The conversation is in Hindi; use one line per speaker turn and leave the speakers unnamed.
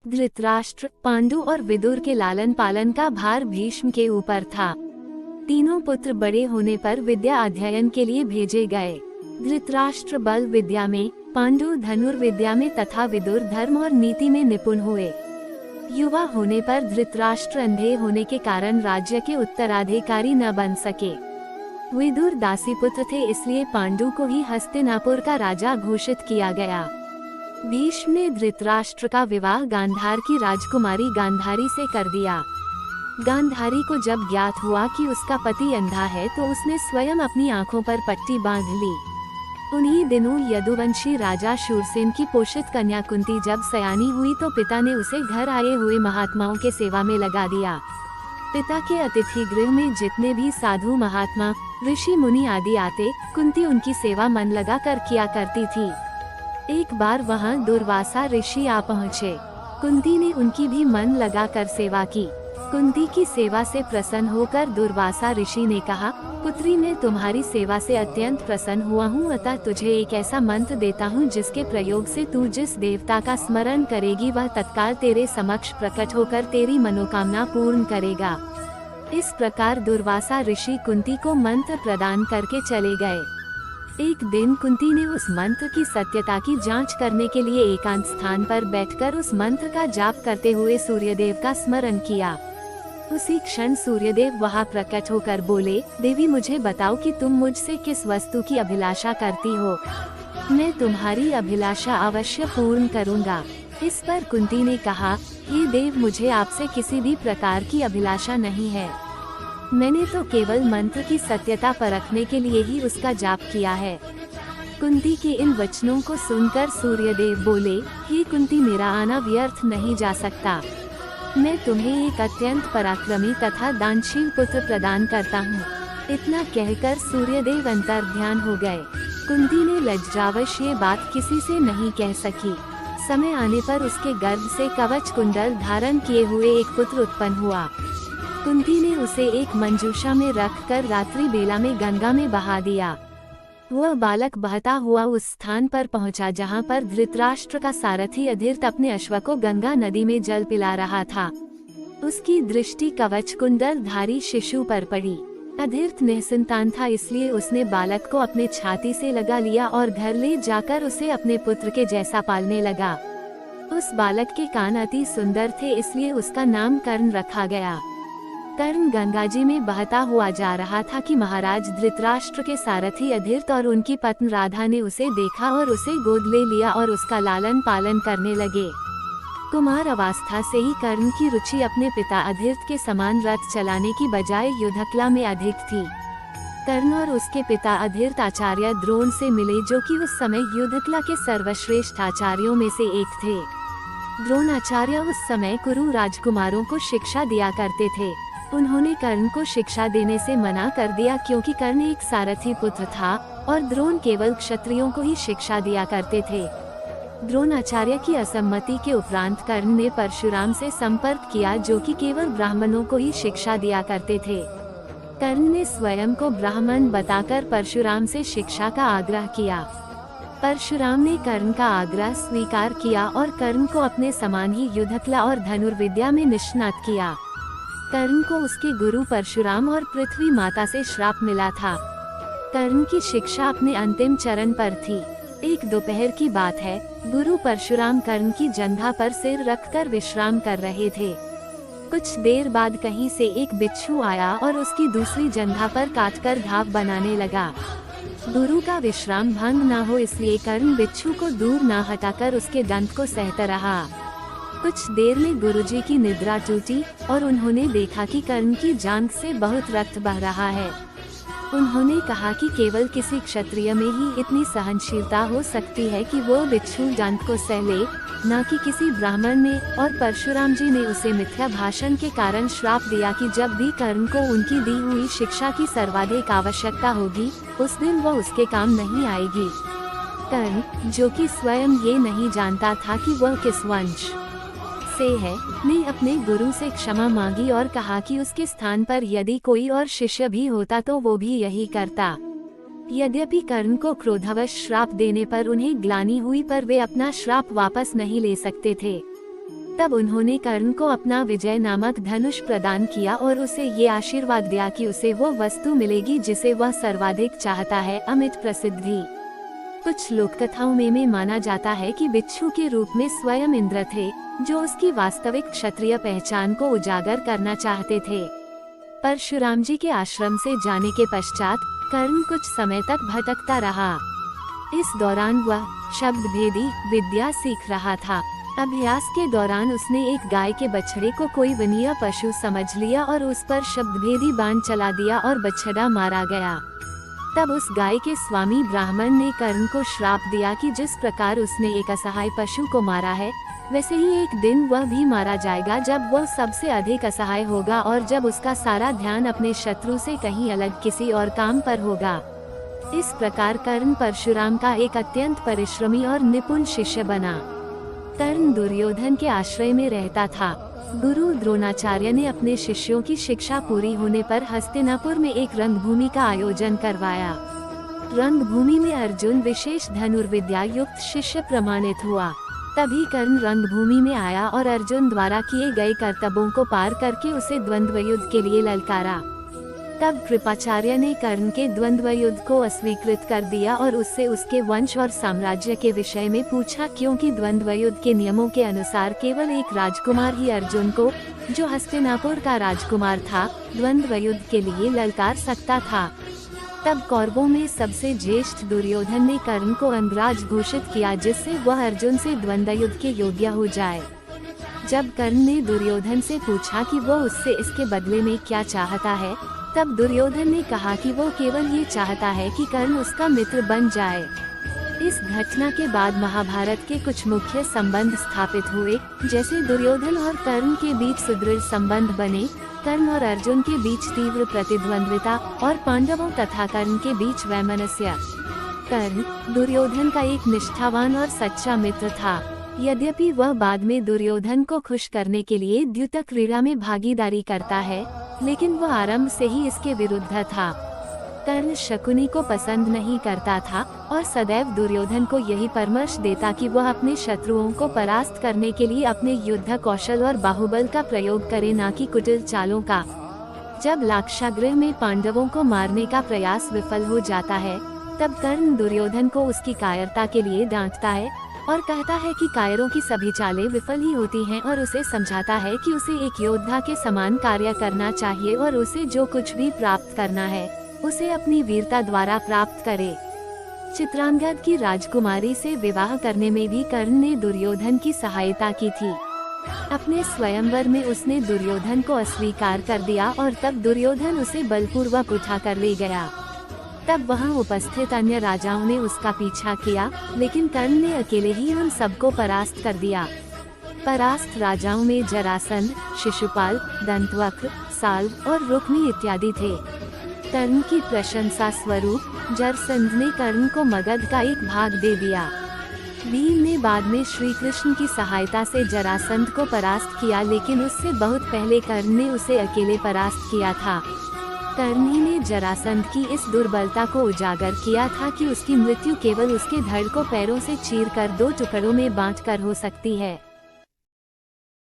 धृतराष्ट्र, पांडु और विदुर के लालन पालन का भार भीष्म के ऊपर था। तीनों पुत्र बड़े होने पर विद्या अध्ययन के लिए भेजे गए। धृतराष्ट्र बल विद्या में, पांडु धनुर्विद्या में तथा विदुर धर्म और नीति में निपुण हुए। युवा होने पर धृतराष्ट्र अंधे होने के कारण राज्य के उत्तराधिकारी न बन सके। विदुर दासी पुत्र थे, इसलिए पांडु को ही हस्तिनापुर का राजा घोषित किया गया। भीष्म ने धृतराष्ट्र का विवाह गांधार की राजकुमारी गांधारी से कर दिया। गांधारी को जब ज्ञात हुआ कि उसका पति अंधा है तो उसने स्वयं अपनी आंखों पर पट्टी बांध ली। उन्हीं दिनों यदुवंशी राजा शूरसेन की पोषित कन्या कुंती जब सयानी हुई तो पिता ने उसे घर आए हुए महात्माओं के सेवा में लगा दिया। पिता के अतिथि गृह में जितने भी साधु महात्मा, ऋषि मुनि आदि आते, कुंती उनकी सेवा मन लगा कर किया करती थी। एक बार वहां दुर्वासा ऋषि आ पहुँचे। कुंती ने उनकी भी मन लगा कर सेवा की। कुंती की सेवा से प्रसन्न होकर दुर्वासा ऋषि ने कहा, पुत्री, मैं तुम्हारी सेवा से अत्यंत प्रसन्न हुआ हूँ, अतः तुझे एक ऐसा मंत्र देता हूँ जिसके प्रयोग से तू जिस देवता का स्मरण करेगी वह तत्काल तेरे समक्ष प्रकट होकर तेरी मनोकामना पूर्ण करेगा। इस प्रकार दुर्वासा ऋषि कुंती को मंत्र प्रदान करके चले गए। एक दिन कुंती ने उस मंत्र की सत्यता की जांच करने के लिए एकांत स्थान पर बैठकर उस मंत्र का जाप करते हुए सूर्यदेव का स्मरण किया। उसी क्षण सूर्यदेव वहां प्रकट होकर बोले, देवी, मुझे बताओ कि तुम मुझसे किस वस्तु की अभिलाषा करती हो। मैं तुम्हारी अभिलाषा अवश्य पूर्ण करूंगा। इस पर कुंती ने कहा, हे देव, मुझे आपसे किसी भी प्रकार की अभिलाषा नहीं है। मैंने तो केवल मंत्र की सत्यता परखने के लिए ही उसका जाप किया है। कुंती के इन वचनों को सुनकर सूर्यदेव बोले, हे कुंती, मेरा आना व्यर्थ नहीं जा सकता। मैं तुम्हें एक अत्यंत पराक्रमी तथा दानशील पुत्र प्रदान करता हूँ। इतना कहकर सूर्यदेव अंतर्ध्यान हो गए। कुंती ने लज्जावश ये बात किसी से नहीं कह सकी। समय आने पर उसके गर्भ से कवच कुंडल धारण किए हुए एक पुत्र उत्पन्न हुआ। कुंती ने उसे एक मंजूषा में रखकर रात्रि बेला में गंगा में बहा दिया। वह बालक बहता हुआ उस स्थान पर पहुंचा जहां पर धृतराष्ट्र का सारथी अधीर्त अपने अश्व को गंगा नदी में जल पिला रहा था। उसकी दृष्टि कवच कुंडल धारी शिशु पर पड़ी। अधीर्त निसंतान था, इसलिए उसने बालक को अपने छाती से लगा लिया और घर ले जाकर उसे अपने पुत्र के जैसा पालने लगा। उस बालक के कान अति सुंदर थे, इसलिए उसका नाम कर्ण रखा गया। कर्ण गंगाजी में बहता हुआ जा रहा था कि महाराज धृतराष्ट्र के सारथी अधीर्त और उनकी पत्नी राधा ने उसे देखा और उसे गोद ले लिया और उसका लालन पालन करने लगे। कुमार अवस्था से ही कर्ण की रुचि अपने पिता अधीर्त के समान रथ चलाने की बजाय युद्धकला में अधिक थी। कर्ण और उसके पिता अधीर्त आचार्य द्रोण से मिले, जो कि उस समय युद्धकला के सर्वश्रेष्ठ आचार्यों में से एक थे। द्रोणाचार्य उस समय कुरु राजकुमारों को शिक्षा दिया करते थे। उन्होंने कर्ण को शिक्षा देने से मना कर दिया क्योंकि कर्ण एक सारथी पुत्र था और द्रोण केवल क्षत्रियों को ही शिक्षा दिया करते थे। द्रोणाचार्य की असम्मति के उपरांत कर्ण ने परशुराम से संपर्क किया, जो कि केवल ब्राह्मणों को ही शिक्षा दिया करते थे। कर्ण ने स्वयं को ब्राह्मण बताकर परशुराम से शिक्षा का आग्रह किया। परशुराम ने कर्ण का आग्रह स्वीकार किया और कर्ण को अपने समान ही युद्धकला और धनुर्विद्या में निष्णात किया। कर्ण को उसके गुरु परशुराम और पृथ्वी माता से श्राप मिला था। कर्ण की शिक्षा अपने अंतिम चरण पर थी। एक दोपहर की बात है, गुरु परशुराम कर्ण की जंघा पर सिर रखकर विश्राम कर रहे थे। कुछ देर बाद कहीं से एक बिच्छू आया और उसकी दूसरी जंघा पर काटकर घाव बनाने लगा। गुरु का विश्राम भंग न हो इसलिए कर्ण बिच्छू को दूर न हटाकर उसके दंत को सहता रहा। कुछ देर में गुरुजी की निद्रा टूटी और उन्होंने देखा कि कर्ण की जांघ से बहुत रक्त बह रहा है। उन्होंने कहा कि केवल किसी क्षत्रिय में ही इतनी सहनशीलता हो सकती है कि वो बिच्छू दंत को सह ले, न कि किसी ब्राह्मण में। और परशुराम जी ने उसे मिथ्या भाषण के कारण श्राप दिया कि जब भी कर्ण को उनकी दी हुई शिक्षा की सर्वाधिक आवश्यकता होगी, उस दिन वो उसके काम नहीं आएगी। कर्ण, जो कि स्वयं ये नहीं जानता था कि वह किस वंश से है, ने अपने गुरु से क्षमा मांगी और कहा कि उसके स्थान पर यदि कोई और शिष्य भी होता तो वो भी यही करता। यद्यपि कर्ण को क्रोधवश श्राप देने पर उन्हें ग्लानि हुई, पर वे अपना श्राप वापस नहीं ले सकते थे। तब उन्होंने कर्ण को अपना विजय नामक धनुष प्रदान किया और उसे ये आशीर्वाद दिया कि उसे वो वस्तु मिलेगी जिसे वह सर्वाधिक चाहता है, अमिट प्रसिद्धि। कुछ लोककथाओं में माना जाता है कि बिच्छू के रूप में स्वयं इंद्र थे, जो उसकी वास्तविक क्षत्रिय पहचान को उजागर करना चाहते थे। परशुराम जी के आश्रम से जाने के पश्चात कर्ण कुछ समय तक भटकता रहा। इस दौरान वह शब्द भेदी विद्या सीख रहा था। अभ्यास के दौरान उसने एक गाय के बछड़े को कोई वनीय पशु समझ लिया और उस पर शब्दभेदी बाण चला दिया और बछड़ा मारा गया। तब उस गाय के स्वामी ब्राह्मण ने कर्ण को श्राप दिया कि जिस प्रकार उसने एक असहाय पशु को मारा है, वैसे ही एक दिन वह भी मारा जाएगा, जब वह सबसे अधिक असहाय होगा और जब उसका सारा ध्यान अपने शत्रु से कहीं अलग किसी और काम पर होगा। इस प्रकार कर्ण परशुराम का एक अत्यंत परिश्रमी और निपुण शिष्य बना। कर्ण दुर्योधन के आश्रय में रहता था। गुरु द्रोणाचार्य ने अपने शिष्यों की शिक्षा पूरी होने पर हस्तिनापुर में एक रंगभूमि का आयोजन करवाया। रंगभूमि में अर्जुन विशेष धनुर्विद्या युक्त शिष्य प्रमाणित हुआ। तभी कर्ण रंगभूमि में आया और अर्जुन द्वारा किए गए कर्तव्यों को पार करके उसे द्वंद्व युद्ध के लिए ललकारा। तब कृपाचार्य ने कर्ण के द्वंद्व युद्ध को अस्वीकृत कर दिया और उससे उसके वंश और साम्राज्य के विषय में पूछा, क्योंकि द्वंद्व युद्ध के नियमों के अनुसार केवल एक राजकुमार ही अर्जुन को, जो हस्तिनापुर का राजकुमार था, द्वंद्व युद्ध के लिए ललकार सकता था। तब कौरवों में सबसे ज्येष्ठ दुर्योधन ने कर्ण को अंगराज घोषित किया, जिससे वह अर्जुन से द्वंद्व युद्ध के योग्य हो जाए। जब कर्ण ने दुर्योधन से पूछा कि वो उससे इसके बदले में क्या चाहता है, तब दुर्योधन ने कहा कि वो केवल ये चाहता है कि कर्ण उसका मित्र बन जाए। इस घटना के बाद महाभारत के कुछ मुख्य संबंध स्थापित हुए, जैसे दुर्योधन और कर्ण के बीच सुदृढ़ संबंध बने, कर्ण और अर्जुन के बीच तीव्र प्रतिद्वंद्विता और पांडवों तथा कर्ण के बीच वैमनस्य। कर्ण दुर्योधन का एक निष्ठावान और सच्चा मित्र था। यद्यपि वह बाद में दुर्योधन को खुश करने के लिए द्यूत क्रीड़ा में भागीदारी करता है, लेकिन वह आरंभ से ही इसके विरुद्ध था। कर्ण शकुनी को पसंद नहीं करता था और सदैव दुर्योधन को यही परामर्श देता कि वह अपने शत्रुओं को परास्त करने के लिए अपने युद्ध कौशल और बाहुबल का प्रयोग करे, न कि कुटिल चालों का। जब लाक्षागृह में पांडवों को मारने का प्रयास विफल हो जाता है, तब कर्ण दुर्योधन को उसकी कायरता के लिए डांटता है और कहता है कि कायरों की सभी चालें विफल ही होती हैं, और उसे समझाता है कि उसे एक योद्धा के समान कार्य करना चाहिए और उसे जो कुछ भी प्राप्त करना है, उसे अपनी वीरता द्वारा प्राप्त करे। चित्रांगद की राजकुमारी से विवाह करने में भी कर्ण ने दुर्योधन की सहायता की थी। अपने स्वयंवर में उसने दुर्योधन को अस्वीकार कर दिया और तब दुर्योधन उसे बलपूर्वक उठा कर ले गया। तब वहां उपस्थित अन्य राजाओं ने उसका पीछा किया, लेकिन कर्ण ने अकेले ही उन सबको परास्त कर दिया। परास्त राजाओं में जरासंध, शिशुपाल, दंतवक्र, साल्व और रुक्मी इत्यादि थे। कर्ण की प्रशंसा स्वरूप जरासंध ने कर्ण को मगध का एक भाग दे दिया। भीम ने बाद में श्री कृष्ण की सहायता से जरासंध को परास्त किया, लेकिन उससे बहुत पहले कर्ण ने उसे अकेले परास्त किया था। कर्ण ही ने जरासंध की इस दुर्बलता को उजागर किया था कि उसकी मृत्यु केवल उसके धड़ को पैरों से चीरकर 2 टुकड़ों में बांटकर हो सकती है।